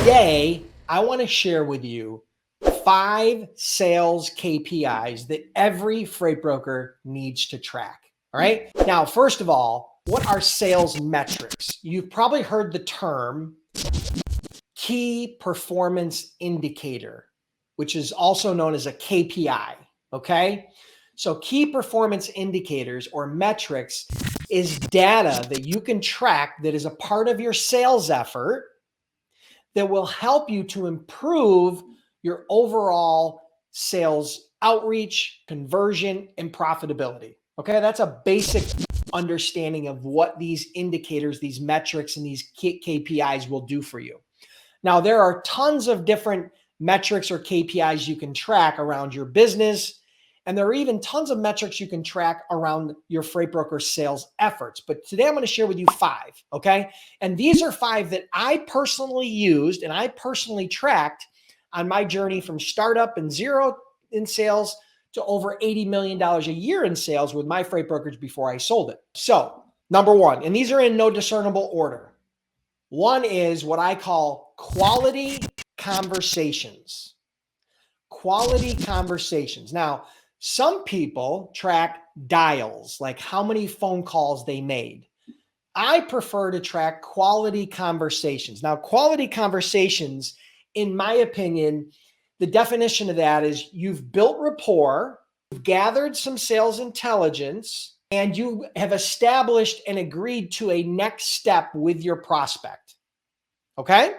Today, I want to share with you 5 sales KPIs that every freight broker needs to track. All right. Now, first of all, what are sales metrics? You've probably heard the term key performance indicator, which is also known as a KPI. Okay. So, key performance indicators or metrics is data that you can track that is a part of your sales effort that will help you to improve your overall sales outreach, conversion, and profitability. Okay, that's a basic understanding of what these indicators, these metrics, and these KPIs will do for you. Now, there are tons of different metrics or KPIs you can track around your business. And there are even tons of metrics you can track around your freight broker sales efforts. But today I'm going to share with you 5, okay? And these are 5 that I personally used and I personally tracked on my journey from startup and zero in sales to over $80 million a year in sales with my freight brokerage before I sold it. So, number 1, and these are in no discernible order. 1 is what I call quality conversations. Quality conversations. Now, some people track dials, like how many phone calls they made. I prefer to track quality conversations. Now, quality conversations, in my opinion, the definition of that is you've built rapport, you've gathered some sales intelligence, and you have established and agreed to a next step with your prospect. Okay?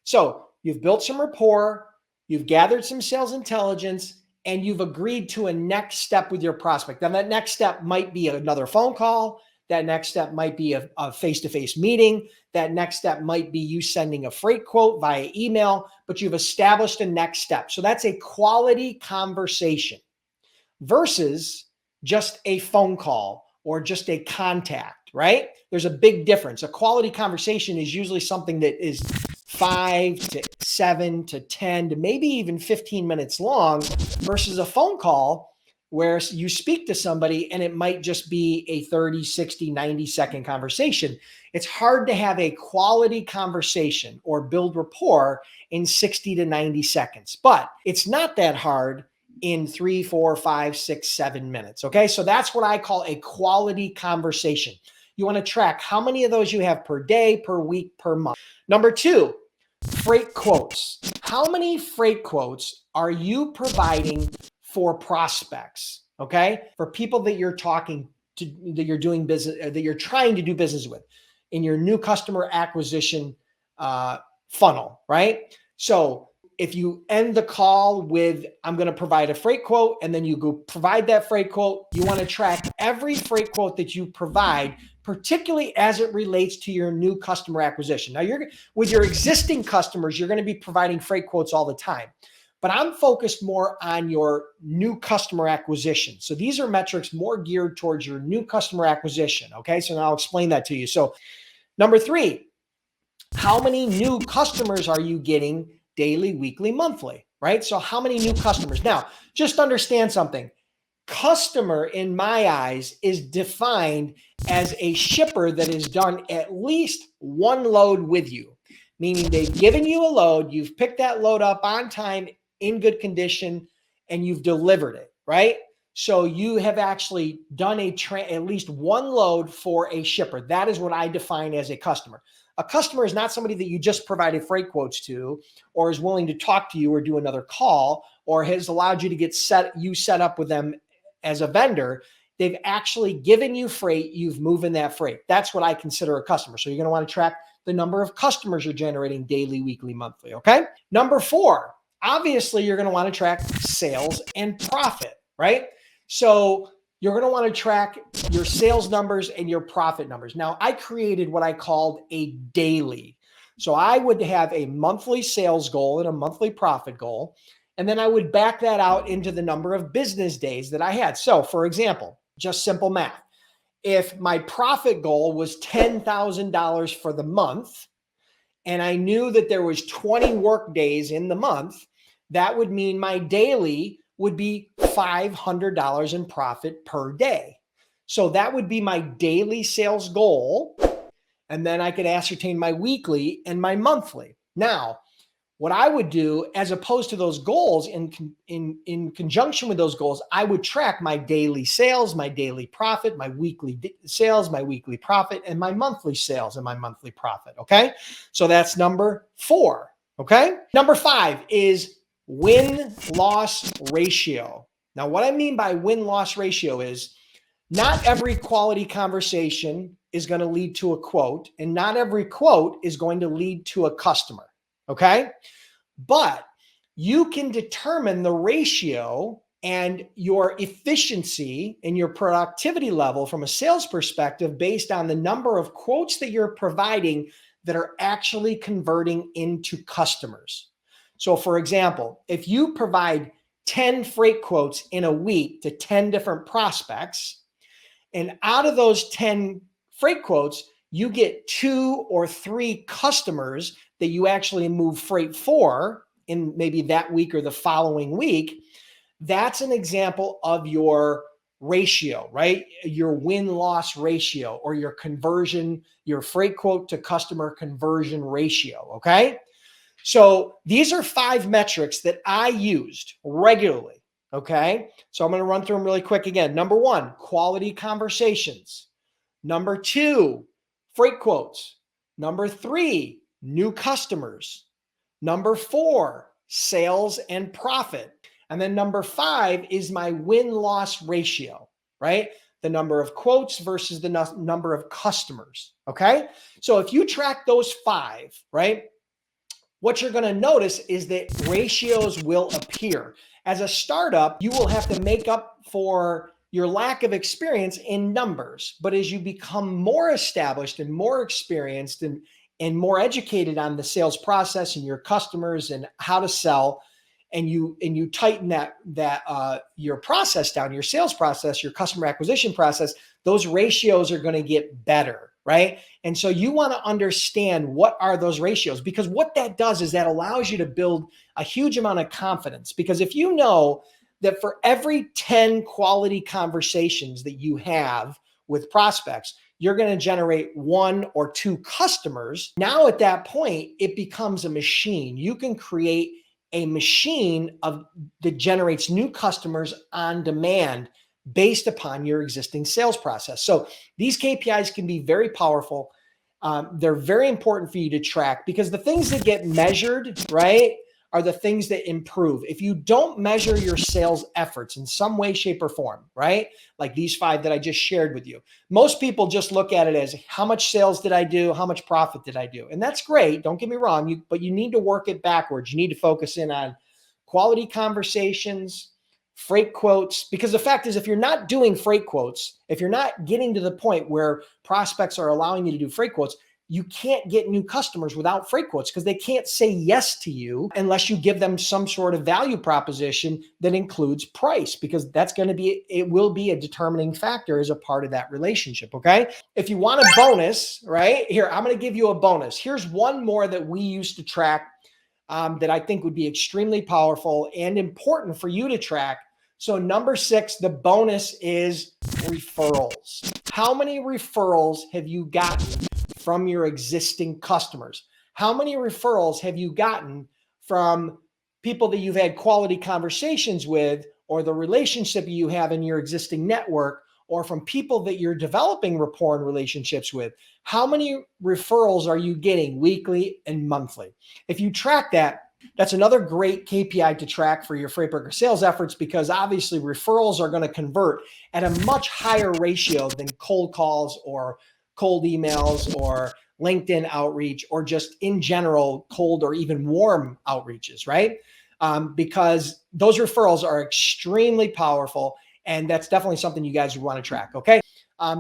So you've built some rapport, you've gathered some sales intelligence, and you've agreed to a next step with your prospect. Now, that next step might be another phone call. That next step might be a face-to-face meeting. That next step might be you sending a freight quote via email, but you've established a next step. So that's a quality conversation versus just a phone call or just a contact, right? There's a big difference. A quality conversation is usually something that is 5 to 7 to 10 to maybe even 15 minutes long versus a phone call where you speak to somebody and it might just be a 30, 60, 90-second conversation. It's hard to have a quality conversation or build rapport in 60 to 90 seconds, but it's not that hard in 3, 4, 5, 6, 7 minutes. Okay. So that's what I call a quality conversation. You want to track how many of those you have per day, per week, per month. Number 2, freight quotes. How many freight quotes are you providing for prospects? Okay. For people that you're talking to, that you're doing business, that you're trying to do business with in your new customer acquisition funnel, right? So if you end the call with, I'm going to provide a freight quote, and then you go provide that freight quote, you want to track every freight quote that you provide, particularly as it relates to your new customer acquisition. Now, with your existing customers, you're going to be providing freight quotes all the time, but I'm focused more on your new customer acquisition. So these are metrics more geared towards your new customer acquisition. Okay. So now I'll explain that to you. So number 3, how many new customers are you getting daily, weekly, monthly, right? So how many new customers? Now, just understand something. Customer, in my eyes, is defined as a shipper that has done at least one load with you, meaning they've given you a load, you've picked that load up on time, in good condition, and you've delivered it, right? So you have actually done at least one load for a shipper. That is what I define as a customer. A customer is not somebody that you just provided freight quotes to, or is willing to talk to you or do another call, or has allowed you to get set up with them as a vendor. They've actually given you freight. You've moved that freight. That's what I consider a customer. So you're going to want to track the number of customers you're generating daily, weekly, monthly. Okay. Number 4, obviously you're going to want to track sales and profit, right? So you're going to want to track your sales numbers and your profit numbers. Now, I created what I called a daily. So I would have a monthly sales goal and a monthly profit goal. And then I would back that out into the number of business days that I had. So for example, just simple math. If my profit goal was $10,000 for the month, and I knew that there was 20 work days in the month, that would mean my daily would be $500 in profit per day. So that would be my daily sales goal. And then I could ascertain my weekly and my monthly. Now, what I would do, as opposed to those goals, in conjunction with those goals, I would track my daily sales, my daily profit, my weekly sales, my weekly profit, and my monthly sales and my monthly profit. Okay. So that's number 4. Okay. Number 5 is win-loss ratio. Now, what I mean by win-loss ratio is not every quality conversation is going to lead to a quote, and not every quote is going to lead to a customer. Okay. But you can determine the ratio and your efficiency and your productivity level from a sales perspective based on the number of quotes that you're providing that are actually converting into customers. So, for example, if you provide 10 freight quotes in a week to 10 different prospects, and out of those 10 freight quotes, you get 2 or 3 customers that you actually move freight for in maybe that week or the following week, that's an example of your ratio, right? Your win-loss ratio, or your conversion, your freight quote to customer conversion ratio, okay? So these are 5 metrics that I used regularly, okay? So I'm going to run through them really quick again. Number 1, quality conversations. Number 2, freight quotes. Number 3, new customers. Number 4, sales and profit. And then number 5 is my win-loss ratio, right? The number of quotes versus the number of customers, okay? So if you track those 5, right, what you're going to notice is that ratios will appear. As a startup, you will have to make up for your lack of experience in numbers. But as you become more established and more experienced and more educated on the sales process and your customers and how to sell, and you tighten your process down, your sales process, your customer acquisition process, those ratios are going to get better, right? And so you want to understand what are those ratios, because what that does is that allows you to build a huge amount of confidence. Because if you know that for every 10 quality conversations that you have with prospects, you're going to generate 1 or 2 customers, now at that point, it becomes a machine. You can create a machine that generates new customers on demand based upon your existing sales process. So these KPIs can be very powerful. They're very important for you to track, because the things that get measured, right, are the things that improve. If you don't measure your sales efforts in some way, shape, or form, right, like these 5 that I just shared with you, most people just look at it as how much sales did I do? How much profit did I do? And that's great. Don't get me wrong, but you need to work it backwards. You need to focus in on quality conversations, freight quotes, because the fact is, if you're not doing freight quotes, if you're not getting to the point where prospects are allowing you to do freight quotes, you can't get new customers without freight quotes, because they can't say yes to you unless you give them some sort of value proposition that includes price, because it will be a determining factor as a part of that relationship. Okay. If you want a bonus, right here, I'm going to give you a bonus. Here's one more that we used to track that I think would be extremely powerful and important for you to track. So number 6, the bonus is referrals. How many referrals have you gotten from your existing customers? How many referrals have you gotten from people that you've had quality conversations with, or the relationship you have in your existing network, or from people that you're developing rapport and relationships with? How many referrals are you getting weekly and monthly? If you track that, that's another great KPI to track for your freight broker sales efforts, because obviously referrals are going to convert at a much higher ratio than cold calls or cold emails or LinkedIn outreach, or just in general cold or even warm outreaches, right? Because those referrals are extremely powerful, and that's definitely something you guys would want to track. Okay.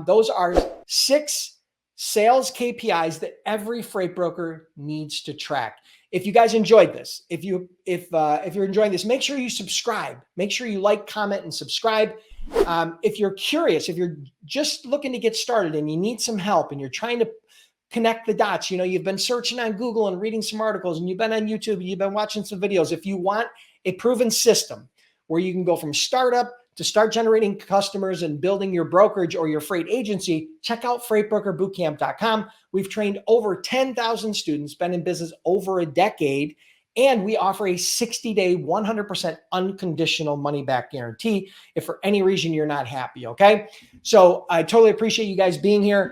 Those are 6 sales KPIs that every freight broker needs to track. If you guys enjoyed this, if you're enjoying this, make sure you subscribe. Make sure you like, comment, and subscribe. If you're curious, if you're just looking to get started and you need some help and you're trying to connect the dots, you've been searching on Google and reading some articles, and you've been on YouTube, and you've been watching some videos. If you want a proven system where you can go from startup to start generating customers and building your brokerage or your freight agency, check out freightbrokerbootcamp.com. We've trained over 10,000 students, been in business over a decade, And we offer a 60-day, 100% unconditional money back guarantee if for any reason you're not happy. Okay. So I totally appreciate you guys being here.